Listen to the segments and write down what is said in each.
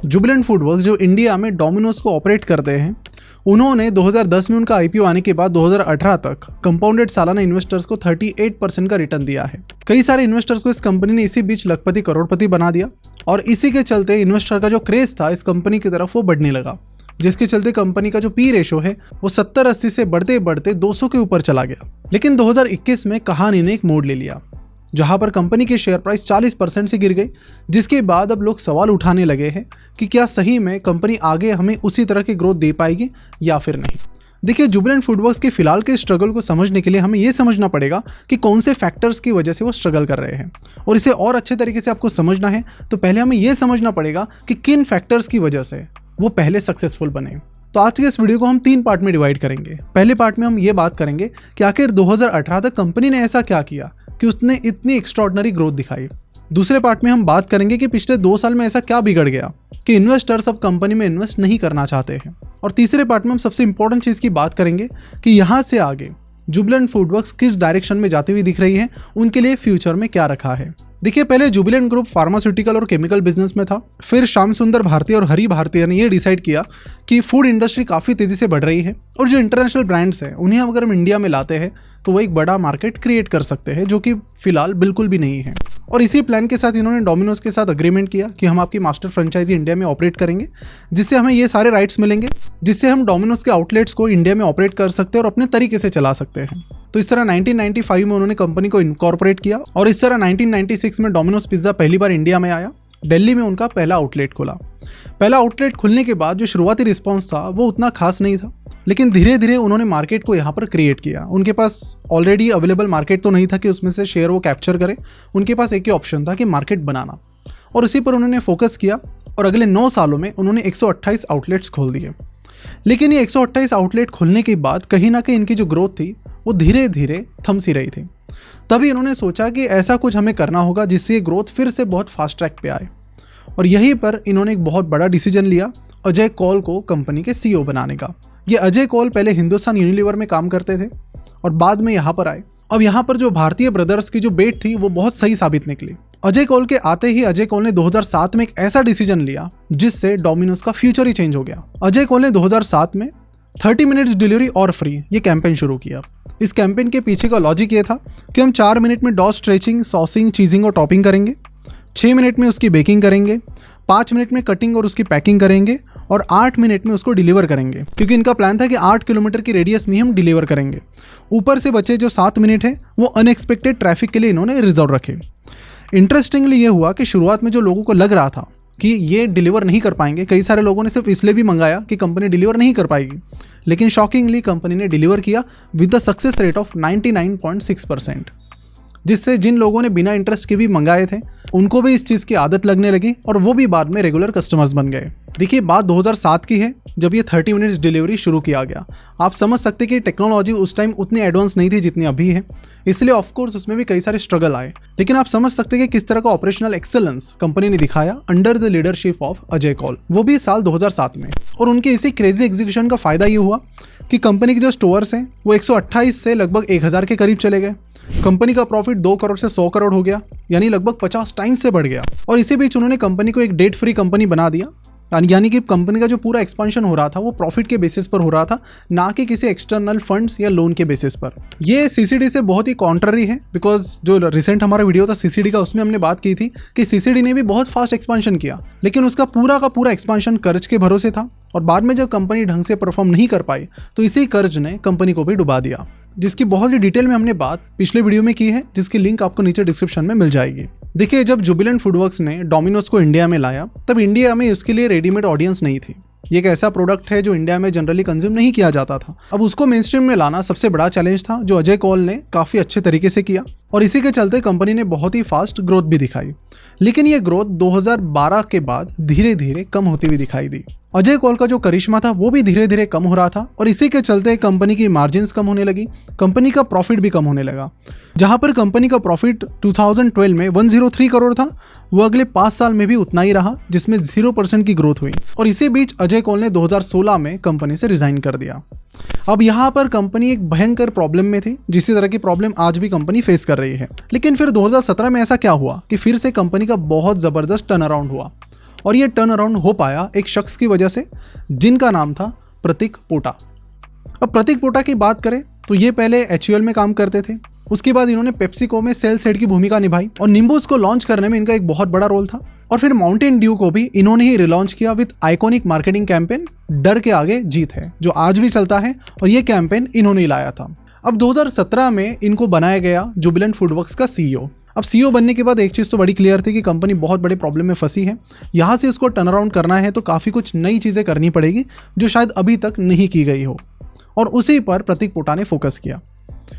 Jubilant FoodWorks जो India में Domino's को ऑपरेट करते हैं, उन्होंने 2010 में उनका आईपीओ आने के बाद 2018 तक कंपाउंडेड सालाना इन्वेस्टर्स को 38% का रिटर्न दिया है। कई सारे इन्वेस्टर्स को इस कंपनी ने इसी बीच लखपति करोड़पति बना दिया और इसी के चलते इन्वेस्टर का जो क्रेज था इस कंपनी की तरफ वो बढ़ने लगा, जिसके चलते कंपनी का जो पी रेशो है वो 70-80 से बढ़ते बढ़ते 200 के ऊपर चला गया। लेकिन 2021 में कहानी ने एक मोड़ ले लिया, जहां पर कंपनी की शेयर प्राइस 40% से गिर गई, जिसके बाद अब लोग सवाल उठाने लगे हैं कि क्या सही में कंपनी आगे हमें उसी तरह की ग्रोथ दे पाएगी या फिर नहीं। देखिए, जुबिलेंट फूडवर्क्स के फिलहाल के स्ट्रगल को समझने के लिए हमें यह समझना पड़ेगा कि कौन से फैक्टर्स की वजह से वो स्ट्रगल कर रहे हैं, और इसे और अच्छे तरीके से आपको समझना है तो पहले हमें यह समझना पड़ेगा कि किन फैक्टर्स की वजह से वो पहले सक्सेसफुल बने। तो आज के इस वीडियो को हम 3 पार्ट में डिवाइड करेंगे। पहले पार्ट में हम ये बात करेंगे कि आखिर 2018 तक कंपनी ने ऐसा क्या किया कि उसने इतनी एक्स्ट्राऑर्डिनरी ग्रोथ दिखाई। दूसरे पार्ट में हम बात करेंगे कि पिछले 2 साल में ऐसा क्या बिगड़ गया कि इन्वेस्टर्स अब कंपनी में इन्वेस्ट नहीं करना चाहते हैं। और तीसरे पार्ट में हम सबसे इंपॉर्टेंट चीज़ की बात करेंगे कि यहाँ से आगे जुबिलेंट फूडवर्क्स किस डायरेक्शन में जाती हुई दिख रही है, उनके लिए फ्यूचर में क्या रखा है। देखिए, पहले जुबिलेंट ग्रुप फार्मास्यूटिकल और केमिकल बिजनेस में था। फिर श्याम सुंदर भारती और हरि भारतीय ने यह डिसाइड किया कि फूड इंडस्ट्री काफ़ी तेज़ी से बढ़ रही है और जो इंटरनेशनल ब्रांड्स हैं उन्हें अगर हम इंडिया में लाते हैं तो वो एक बड़ा मार्केट क्रिएट कर सकते हैं, जो कि फिलहाल बिल्कुल भी नहीं है। और इसी प्लान के साथ इन्होंने डोमिनोज के साथ अग्रीमेंट किया कि हम आपकी मास्टर फ्रेंचाइजी इंडिया में ऑपरेट करेंगे, जिससे हमें ये सारे राइट्स मिलेंगे, जिससे हम डोमिनोज के आउटलेट्स को इंडिया में ऑपरेट कर सकते हैं और अपने तरीके से चला सकते हैं। तो इस तरह 1995 में उन्होंने कंपनी को इनकॉर्पोरेट किया और इस तरह 1996 में डोमिनोज पिज्ज़ा पहली बार इंडिया में आया। दिल्ली में उनका पहला आउटलेट खुला। पहला आउटलेट खुलने के बाद जो शुरुआती रिस्पॉन्स था वो उतना खास नहीं था, लेकिन धीरे धीरे उन्होंने मार्केट को यहाँ पर क्रिएट किया। उनके पास ऑलरेडी अवेलेबल मार्केट तो नहीं था कि उसमें से शेयर वो कैप्चर करें। उनके पास एक ही ऑप्शन था कि मार्केट बनाना, और उसी पर उन्होंने फोकस किया और अगले 9 सालों में उन्होंने 128 आउटलेट्स खोल दिए। लेकिन ये 128 आउटलेट खोलने के बाद कहीं ना कहीं इनकी जो ग्रोथ थी वो धीरे धीरे थम सी रही थी। तभी इन्होंने सोचा कि ऐसा कुछ हमें करना होगा जिससे ये ग्रोथ फिर से बहुत फास्ट ट्रैक पे आए, और यहीं पर इन्होंने एक बहुत बड़ा डिसीजन लिया अजय कौल को कंपनी के सीईओ बनाने का। ये अजय कौल पहले हिंदुस्तान यूनिलीवर में काम करते थे और बाद में यहाँ पर आए। अब यहाँ पर जो भारतीय ब्रदर्स की जो बेट थी वो बहुत सही साबित निकली। अजय कौल के आते ही अजय कौल ने 2007 में एक ऐसा डिसीजन लिया जिससे डोमिनोज का फ्यूचर ही चेंज हो गया। अजय कौल ने 2007 में 30 मिनट्स डिलीवरी और फ्री ये कैंपेन शुरू किया। इस कैंपेन के पीछे का लॉजिक ये था कि हम 4 मिनट में डॉ स्ट्रेचिंग, सॉसिंग, चीजिंग और टॉपिंग करेंगे, 6 मिनट में उसकी बेकिंग करेंगे, 5 मिनट में कटिंग और उसकी पैकिंग करेंगे और 8 मिनट में उसको डिलीवर करेंगे, क्योंकि इनका प्लान था कि 8 किलोमीटर की रेडियस में हम डिलीवर करेंगे। ऊपर से बचे जो 7 मिनट है वो अनएक्सपेक्टेड ट्रैफिक के लिए इन्होंने रिजर्व रखे। इंटरेस्टिंगली ये हुआ कि शुरुआत में जो लोगों को लग रहा था कि ये डिलीवर नहीं कर पाएंगे, कई सारे लोगों ने सिर्फ इसलिए भी मंगाया कि कंपनी डिलीवर नहीं कर पाएगी, लेकिन शॉकिंगली कंपनी ने डिलीवर किया with the success rate of 99.6%, जिससे जिन लोगों ने बिना इंटरेस्ट के भी मंगाए थे उनको भी इस चीज़ की आदत लगने लगी और वो भी बाद में रेगुलर कस्टमर्स बन गए। देखिए, बात 2007 की है जब ये 30 मिनट्स डिलीवरी शुरू किया गया। आप समझ सकते कि टेक्नोलॉजी उस टाइम उतनी एडवांस नहीं थी जितनी अभी है, इसलिए ऑफकोर्स उसमें भी कई सारे स्ट्रगल आए। लेकिन आप समझ सकते कि किस तरह का ऑपरेशनल एक्सेलेंस कंपनी ने दिखाया under the leadership of Ajay Kaul, वो भी साल 2007 में। और उनके इसी क्रेजी एग्जीक्यूशन का फायदा ये हुआ कि कंपनी के जो स्टोर्स हैं वो 128 से लगभग 1000 के करीब चले गए। कंपनी का प्रॉफिट 2 करोड़ से 100 करोड़ हो गया, यानी लगभग 50 टाइम्स से बढ़ गया। और इसी बीच उन्होंने कंपनी को एक डेट फ्री कंपनी बना दिया, यानी कि कंपनी का जो पूरा एक्सपेंशन हो रहा था वो प्रॉफिट के बेसिस पर हो रहा था, ना कि किसी एक्सटर्नल फंड्स या लोन के बेसिस पर। ये सीसीडी से बहुत ही कॉन्ट्ररी है, बिकॉज जो रिसेंट हमारा वीडियो था सीसीडी का, उसमें हमने बात की थी कि सीसीडी ने भी बहुत फास्ट एक्सपेंशन किया, लेकिन उसका पूरा का पूरा एक्सपेंशन कर्ज के भरोसे था और बाद में जब कंपनी ढंग से परफॉर्म नहीं कर पाई तो इसी कर्ज ने कंपनी को भी डुबा दिया, जिसकी बहुत ही डिटेल में हमने बात पिछले वीडियो में की है, जिसकी लिंक आपको नीचे डिस्क्रिप्शन में मिल जाएगी। देखिए, जब जुबिलेंट फूडवर्क्स ने डोमिनोज को इंडिया में लाया तब इंडिया में उसके लिए रेडीमेड ऑडियंस नहीं थी। ये एक ऐसा प्रोडक्ट है जो इंडिया में जनरली कंज्यूम नहीं किया जाता था। अब उसको मेन स्ट्रीम में लाना सबसे बड़ा चैलेंज था, जो अजय कौल ने काफ़ी अच्छे तरीके से किया और इसी के चलते कंपनी ने बहुत ही फास्ट ग्रोथ भी दिखाई। लेकिन ये ग्रोथ 2012 के बाद धीरे धीरे कम होती हुई दिखाई दी। अजय कौल का जो करिश्मा था वो भी धीरे धीरे कम हो रहा था और इसी के चलते कंपनी की मार्जिन्स कम होने लगी, कंपनी का प्रॉफिट भी कम होने लगा। जहां पर कंपनी का प्रॉफिट 2012 में 103 करोड़ था, वो अगले 5 साल में भी उतना ही रहा, जिसमें 0% की ग्रोथ हुई। और इसी बीच अजय कौल ने 2016 में कंपनी से रिजाइन कर दिया। अब यहाँ पर कंपनी एक भयंकर प्रॉब्लम में थी, जिसी तरह की प्रॉब्लम आज भी कंपनी फेस कर रही है। लेकिन फिर 2017 में ऐसा क्या हुआ कि फिर से कंपनी का बहुत ज़बरदस्त टर्न अराउंड हुआ और ये टर्न अराउंड हो पाया एक शख्स की वजह से जिनका नाम था प्रतीक पोटा। अब प्रतीक पोटा की बात करें तो ये पहले HUL में काम करते थे, उसके बाद इन्होंने पेप्सिको में सेल्स हेड की भूमिका निभाई और निम्बूज को लॉन्च करने में इनका एक बहुत बड़ा रोल था। और फिर माउंटेन ड्यू को भी इन्होंने ही रिलॉन्च किया विद आइकॉनिक मार्केटिंग कैंपेन डर के आगे जीत है, जो आज भी चलता है और ये कैंपेन इन्होंने ही लाया था। अब 2017 में इनको बनाया गया जुबिलेंट फूडवर्क्स का CEO। अब CEO बनने के बाद एक चीज़ तो बड़ी क्लियर थी कि कंपनी बहुत बड़े प्रॉब्लम में फंसी है, यहाँ से उसको टर्न अराउंड करना है तो काफ़ी कुछ नई चीज़ें करनी पड़ेगी जो शायद अभी तक नहीं की गई हो, और उसी पर प्रतीक पोटा ने फोकस किया।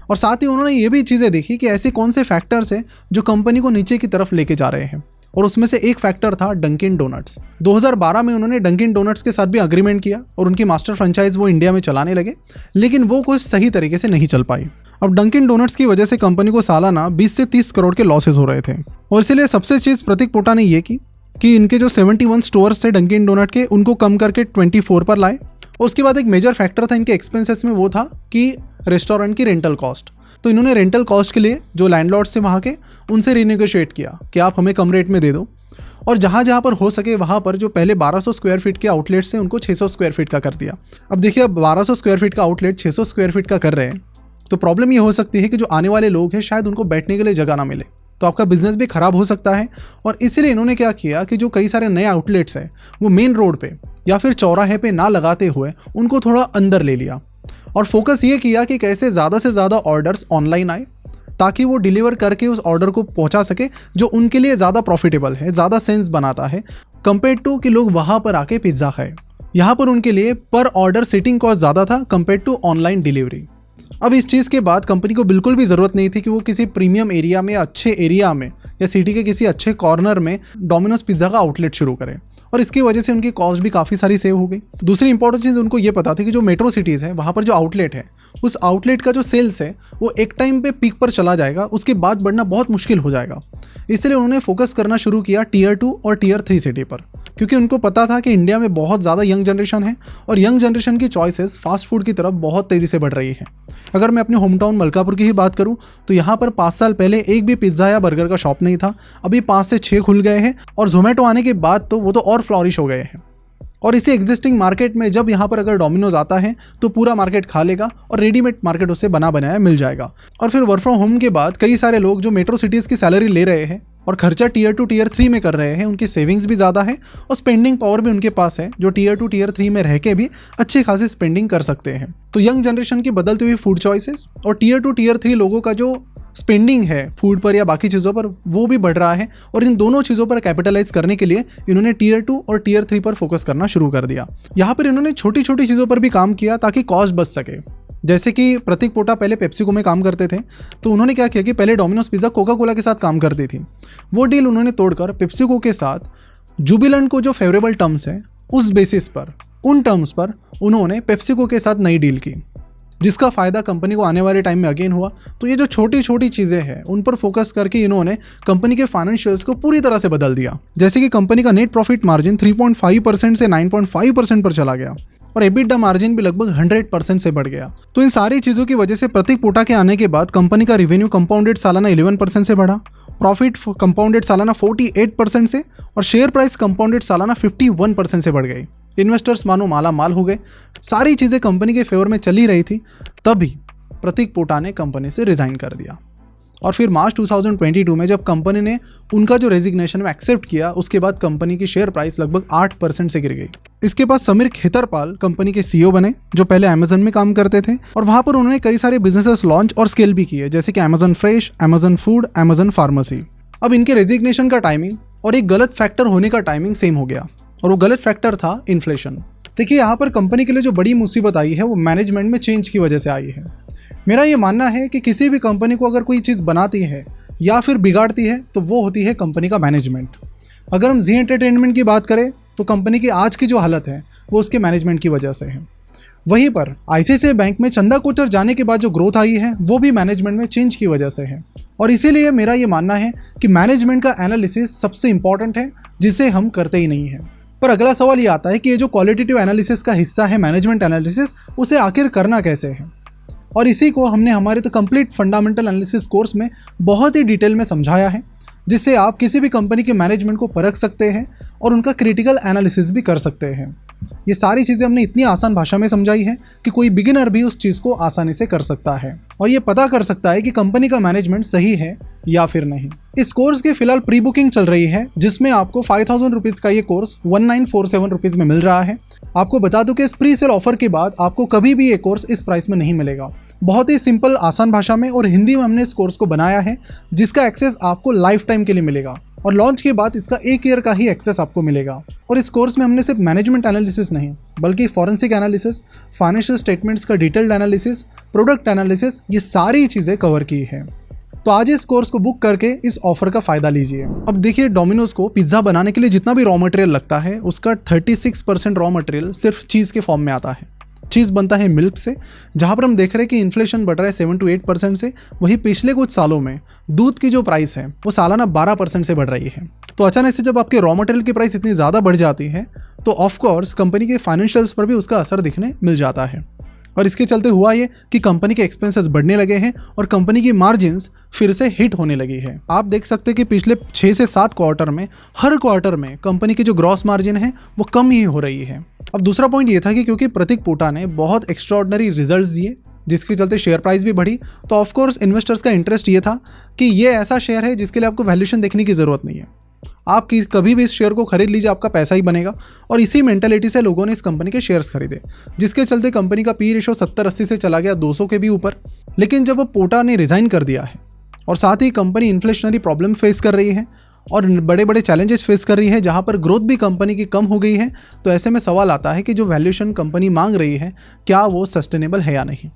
और साथ ही उन्होंने ये भी चीज़ें देखी कि ऐसे कौन से फैक्टर्स हैं जो कंपनी को नीचे की तरफ लेके जा रहे हैं, और उसमें से एक फैक्टर था डंकिन डोनट्स। 2012 में उन्होंने डंकिन डोनट्स के साथ भी अग्रीमेंट किया और उनकी मास्टर फ्रेंचाइज वो इंडिया में चलाने लगे, लेकिन वो कुछ सही तरीके से नहीं चल पाई। अब डंकिन डोनट्स की वजह से कंपनी को सालाना 20 से 30 करोड़ के लॉसेस हो रहे थे, और इसीलिए सबसे चीज़ प्रतीक पोटा ने ये की कि इनके जो 71 स्टोर्स थे डंकिन डोनट के उनको कम करके 24 पर लाए। और उसके बाद एक मेजर फैक्टर था इनके एक्सपेंसेस में, वो था कि रेस्टोरेंट की रेंटल कॉस्ट। तो इन्होंने रेंटल कॉस्ट के लिए जो लैंडलॉर्ड्स थे वहाँ के, उनसे रिनेगोशिएट किया कि आप हमें कम रेट में दे दो, और जहाँ जहाँ पर हो सके वहाँ पर जो पहले 1200 स्क्वायर फीट के आउटलेट्स थे उनको 600 स्क्वायर फीट का कर दिया। अब देखिए, अब 1200 स्क्वायर फीट का आउटलेट 600 स्क्वायर फीट का कर रहे हैं तो प्रॉब्लम ये हो सकती है कि जो आने वाले लोग हैं शायद उनको बैठने के लिए जगह ना मिले, तो आपका बिजनेस भी खराब हो सकता है। और इसीलिए इन्होंने क्या किया कि जो कई सारे नए आउटलेट्स हैं वो मेन रोड पे या फिर चौराहे पे ना लगाते हुए उनको थोड़ा अंदर ले लिया, और फोकस ये किया कि कैसे ज़्यादा से ज़्यादा ऑर्डर्स ऑनलाइन आए ताकि वो डिलीवर करके उस ऑर्डर को पहुंचा सके जो उनके लिए ज़्यादा प्रॉफिटेबल है, ज़्यादा सेंस बनाता है कंपेयर टू कि लोग वहाँ पर आके पिज्ज़ा खाए। यहाँ पर उनके लिए पर ऑर्डर सिटिंग कॉस्ट ज़्यादा था कंपेयर टू ऑनलाइन डिलीवरी। अब इस चीज़ के बाद कंपनी को बिल्कुल भी ज़रूरत नहीं थी कि वो किसी प्रीमियम एरिया में, अच्छे एरिया में या सिटी के किसी अच्छे कॉर्नर में डोमिनोज पिज़्ज़ा का आउटलेट शुरू करें, और इसकी वजह से उनकी कॉस्ट भी काफ़ी सारी सेव हो गई। दूसरी इंपॉर्टेंट चीज़ उनको ये पता थी कि जो मेट्रो सिटीज़ है वहाँ पर जो आउटलेट है उस आउटलेट का जो सेल्स है वो एक टाइम पे पीक पर चला जाएगा, उसके बाद बढ़ना बहुत मुश्किल हो जाएगा। इसलिए उन्होंने फोकस करना शुरू किया Tier 2 और Tier 3 सिटी पर, क्योंकि उनको पता था कि इंडिया में बहुत ज़्यादा यंग जनरेशन है और यंग जनरेशन की चॉइसेस फास्ट फूड की तरफ बहुत तेज़ी से बढ़ रही है। अगर मैं अपने होम टाउन मलकापुर की ही बात करूं तो यहाँ पर 5 साल पहले एक भी पिज्ज़ा या बर्गर का शॉप नहीं था, अभी 5 से 6 खुल गए हैं, और जोमेटो आने के बाद तो वो तो और फ्लॉरिश हो गए हैं। और इसी एग्जिस्टिंग मार्केट में जब यहाँ पर अगर डोमिनोज आता है तो पूरा मार्केट खा लेगा और रेडीमेड मार्केट उससे बना बनाया मिल जाएगा। और फिर वर्क फ्रॉम होम के बाद कई सारे लोग जो मेट्रो सिटीज़ की सैलरी ले रहे हैं और खर्चा Tier 2 Tier 3 में कर रहे हैं, उनकी सेविंग्स भी ज़्यादा है और स्पेंडिंग पावर भी उनके पास है, जो Tier 2 Tier 3 में रह के भी अच्छी खासी स्पेंडिंग कर सकते हैं। तो यंग जनरेशन की बदलती हुई फूड चॉइसेस और Tier 2 Tier 3 लोगों का जो स्पेंडिंग है फूड पर या बाकी चीज़ों पर वो भी बढ़ रहा है, और इन दोनों चीज़ों पर कैपिटलाइज करने के लिए इन्होंने Tier 2 और Tier 3 पर फोकस करना शुरू कर दिया। यहाँ पर इन्होंने छोटी छोटी चीज़ों पर भी काम किया ताकि कॉस्ट बच सके। जैसे कि प्रतीक पोटा पहले पेप्सिको में काम करते थे, तो उन्होंने क्या किया कि पहले डोमिनोज पिज़्ज़ा कोका कोला के साथ काम करती थी, वो डील उन्होंने तोड़कर पेप्सिको के साथ जुबिलेंट को जो फेवरेबल टर्म्स है उस बेसिस पर, उन टर्म्स पर उन्होंने पेप्सिको के साथ नई डील की, जिसका फ़ायदा कंपनी को आने वाले टाइम में अगेन हुआ। तो ये जो छोटी छोटी चीज़ें हैं उन पर फोकस करके इन्होंने कंपनी के फाइनेंशियल्स को पूरी तरह से बदल दिया। जैसे कि कंपनी का नेट प्रॉफिट मार्जिन 3.5% से 9.5% पर चला गया और EBITDA मार्जिन भी लगभग 100% से बढ़ गया। तो इन सारी चीज़ों की वजह से प्रतीक पोटा के आने के बाद कंपनी का रेवेन्यू कंपाउंडेड सालाना 11% से बढ़ा, प्रॉफिट कंपाउंडेड सालाना 48% से, और शेयर प्राइस कंपाउंडेड सालाना 51% से बढ़ गई। इन्वेस्टर्स मानो माला माल हो गए। सारी चीज़ें कंपनी के फेवर में चली रही थी, तभी प्रतीक पोटा ने कंपनी से रिज़ाइन कर दिया। और फिर मार्च 2022 में जब कंपनी ने उनका जो रेजिग्नेशन में एक्सेप्ट किया, उसके बाद कंपनी की शेयर प्राइस लगभग 8% से गिर गई। इसके बाद समीर खेतरपाल कंपनी के CEO बने, जो पहले अमेजन में काम करते थे, और वहाँ पर उन्होंने कई सारे बिजनेसेस लॉन्च और स्केल भी किए, जैसे कि Amazon fresh, Amazon food, Amazon pharmacy. अब इनके रेजिग्नेशन का टाइमिंग और एक गलत फैक्टर होने का टाइमिंग सेम हो गया, और वो गलत फैक्टर था इन्फ्लेशन। देखिए, यहाँ पर कंपनी के लिए जो बड़ी मुसीबत आई है वो मैनेजमेंट में चेंज की वजह से आई है। मेरा ये मानना है कि किसी भी कंपनी को अगर कोई चीज़ बनाती है या फिर बिगाड़ती है तो वो होती है कंपनी का मैनेजमेंट। अगर हम जी एंटरटेनमेंट की बात करें तो कंपनी की आज की जो हालत है वो उसके मैनेजमेंट की वजह से है। वहीं पर ICICI बैंक में चंदा कोचर जाने के बाद जो ग्रोथ आई है वो भी मैनेजमेंट में चेंज की वजह से है, और इसीलिए मेरा ये मानना है कि मैनेजमेंट का एनालिसिस सबसे इंपॉर्टेंट है, जिसे हम करते ही नहीं हैं। पर अगला सवाल ये आता है कि ये जो क्वालिटेटिव एनालिसिस का हिस्सा है मैनेजमेंट एनालिसिस, उसे आखिर करना कैसे है, और इसी को हमने हमारे तो कंप्लीट फंडामेंटल एनालिसिस कोर्स में बहुत ही डिटेल में समझाया है। जिससे आप किसी भी कंपनी के मैनेजमेंट को परख सकते हैं और उनका क्रिटिकल एनालिसिस भी कर सकते हैं। ये सारी चीज़ें हमने इतनी आसान भाषा में समझाई है कि कोई बिगिनर भी उस चीज़ को आसानी से कर सकता है और ये पता कर सकता है कि कंपनी का मैनेजमेंट सही है या फिर नहीं। इस कोर्स की फिलहाल प्री बुकिंग चल रही है, जिसमें आपको 5000 रुपीज़ का ये कोर्स 1947 रुपीज़ में मिल रहा है। आपको बता दूं कि इस प्री सेल ऑफर के बाद आपको कभी भी ये कोर्स इस प्राइस में नहीं मिलेगा। बहुत ही सिंपल, आसान भाषा में और हिंदी में हमने इस कोर्स को बनाया है, जिसका एक्सेस आपको लाइफ टाइम के लिए मिलेगा और लॉन्च के बाद इसका 1 ईयर का ही एक्सेस आपको मिलेगा। और इस कोर्स में हमने सिर्फ मैनेजमेंट एनालिसिस नहीं बल्कि फॉरेंसिक एनालिसिस, फाइनेंशियल स्टेटमेंट्स का डिटेल्ड एनालिसिस, प्रोडक्ट एनालिसिस, ये सारी चीज़ें कवर की है। तो आज इस कोर्स को बुक करके इस ऑफर का फ़ायदा लीजिए। अब देखिए, डोमिनोज को पिज़्ज़ा बनाने के लिए जितना भी रॉ मटेरियल लगता है उसका 36% रॉ मटेरियल सिर्फ चीज़ के फॉर्म में आता है। चीज़ बनता है मिल्क से, जहाँ पर हम देख रहे हैं कि इन्फ्लेशन बढ़ रहा है 7 to 8% से। वही पिछले कुछ सालों में दूध की जो प्राइस है वो सालाना 12% से बढ़ रही है। तो अचानक से जब आपके रॉ मटेरियल की प्राइस इतनी ज़्यादा बढ़ जाती है तो ऑफकोर्स कंपनी के फाइनेंशियल्स पर भी उसका असर दिखने मिल जाता है। और इसके चलते हुआ ये कि कंपनी के एक्सपेंसेस बढ़ने लगे हैं और कंपनी की मार्जिन्स फिर से हिट होने लगी है। आप देख सकते हैं कि पिछले 6 से 7 क्वार्टर में हर क्वार्टर में कंपनी की जो ग्रॉस मार्जिन है वो कम ही हो रही है। अब दूसरा पॉइंट ये था कि क्योंकि प्रतीक पोटा ने बहुत एक्स्ट्राऑर्डिनरी रिजल्ट्स दिए, जिसके चलते शेयर प्राइस भी बढ़ी, तो ऑफकोर्स इन्वेस्टर्स का इंटरेस्ट ये था कि ये ऐसा शेयर है जिसके लिए आपको वैल्यूएशन देखने की ज़रूरत नहीं है। आप कभी भी इस शेयर को खरीद लीजिए, आपका पैसा ही बनेगा। और इसी मेंटालिटी से लोगों ने इस कंपनी के शेयर्स खरीदे, जिसके चलते कंपनी का पी रेशो 70-80 से चला गया 200 के भी ऊपर। लेकिन जब पोटा ने रिज़ाइन कर दिया है और साथ ही कंपनी इन्फ्लेशनरी प्रॉब्लम फेस कर रही है और बड़े बड़े चैलेंजेस फेस कर रही है, जहाँ पर ग्रोथ भी कंपनी की कम हो गई है, तो ऐसे में सवाल आता है कि जो वैल्यूएशन कंपनी मांग रही है क्या वो सस्टेनेबल है या नहीं।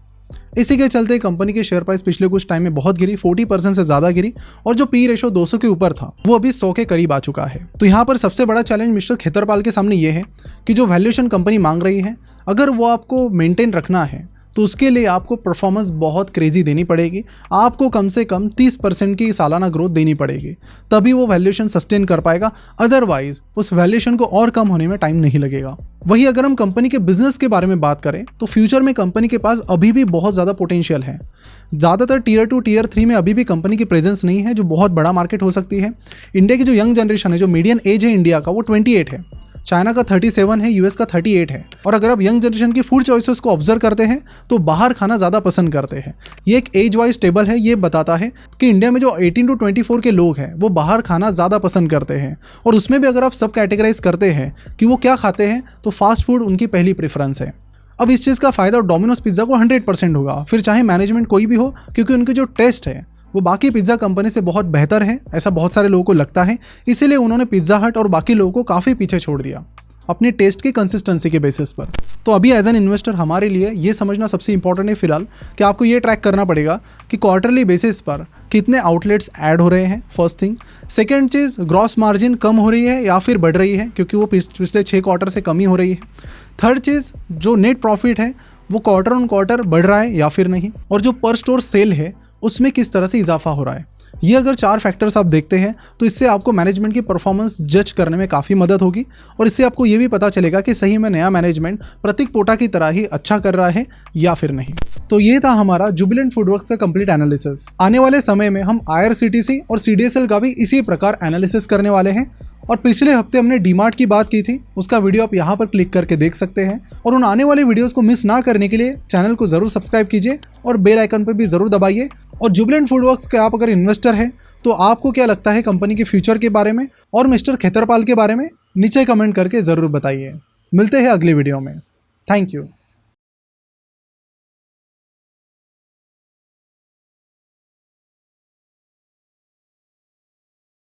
इसी के चलते कंपनी की शेयर प्राइस पिछले कुछ टाइम में बहुत गिरी, 40% से ज़्यादा गिरी और जो पी रेशो 200 के ऊपर था वो अभी 100 के करीब आ चुका है। तो यहाँ पर सबसे बड़ा चैलेंज मिस्टर खेतरपाल के सामने ये है कि जो वैल्यूएशन कंपनी मांग रही है, अगर वो आपको मेंटेन रखना है तो उसके लिए आपको परफॉर्मेंस बहुत क्रेजी देनी पड़ेगी। आपको कम से कम 30% की सालाना ग्रोथ देनी पड़ेगी, तभी वो वैल्यूएशन सस्टेन कर पाएगा। अदरवाइज उस वैल्यूएशन को और कम होने में टाइम नहीं लगेगा। वही अगर हम कंपनी के बिजनेस के बारे में बात करें तो फ्यूचर में कंपनी के पास अभी भी बहुत ज़्यादा पोटेंशियल है। ज़्यादातर टियर 2 टियर 3 में अभी भी कंपनी की प्रेजेंस नहीं है, जो बहुत बड़ा मार्केट हो सकती है। इंडिया की जो यंग जनरेशन है, जो मीडियन एज है इंडिया का, वो 28 है, चाइना का 37 है, यूएस का 38 है। और अगर आप यंग जनरेशन की फूड चॉइसेस को ऑब्जर्व करते हैं तो बाहर खाना ज़्यादा पसंद करते हैं। ये एक एज वाइज टेबल है, ये बताता है कि इंडिया में जो 18 to 24 के लोग हैं वो बाहर खाना ज़्यादा पसंद करते हैं। और उसमें भी अगर आप सब कैटेगराइज करते हैं कि वो क्या खाते हैं, तो फास्ट फूड उनकी पहली प्रेफरेंस है। अब इस चीज़ का फ़ायदा डोमिनोज पिज़्ज़ा को 100% होगा, फिर चाहे मैनेजमेंट कोई भी हो, क्योंकि उनके जो टेस्ट है वो बाकी पिज़्ज़ा कंपनी से बहुत बेहतर है। ऐसा बहुत सारे लोगों को लगता है, इसीलिए उन्होंने पिज़्ज़ा हट और बाकी लोगों को काफ़ी पीछे छोड़ दिया अपने टेस्ट की कंसिस्टेंसी के बेसिस पर। तो अभी एज एन इन्वेस्टर हमारे लिए ये समझना सबसे इंपॉर्टेंट है फिलहाल कि आपको ये ट्रैक करना पड़ेगा कि क्वार्टरली बेसिस पर कितने आउटलेट्स ऐड हो रहे हैं, फर्स्ट थिंग। सेकेंड चीज़, ग्रॉस मार्जिन कम हो रही है या फिर बढ़ रही है, क्योंकि वो पिछले 6 क्वार्टर से कम ही हो रही है। थर्ड चीज़, जो नेट प्रॉफिट है वो क्वार्टर ऑन क्वार्टर बढ़ रहा है या फिर नहीं, और जो पर स्टोर सेल है उसमें किस तरह से इजाफा हो रहा है। ये अगर 4 फैक्टर्स आप देखते हैं तो इससे आपको मैनेजमेंट की परफॉर्मेंस जज करने में काफ़ी मदद होगी और इससे आपको ये भी पता चलेगा कि सही में नया मैनेजमेंट प्रतीक पोटा की तरह ही अच्छा कर रहा है या फिर नहीं। तो ये था हमारा जुबिलेंट फूडवर्क्स का कंप्लीट एनालिसिस। आने वाले समय में हम IRCTC और CDSL का भी इसी प्रकार एनालिसिस करने वाले हैं। और पिछले हफ्ते हमने डीमार्ट की बात की थी, उसका वीडियो आप यहाँ पर क्लिक करके देख सकते हैं। और उन आने वाले वीडियोस को मिस ना करने के लिए चैनल को जरूर सब्सक्राइब कीजिए और बेल आइकन पर भी जरूर दबाइए। और जुबिलेंट फूडवर्क्स के आप अगर इन्वेस्टर हैं तो आपको क्या लगता है कंपनी के फ्यूचर के बारे में और मिस्टर खेतरपाल के बारे में, नीचे कमेंट करके ज़रूर बताइए। मिलते हैं अगली वीडियो में। Thank you.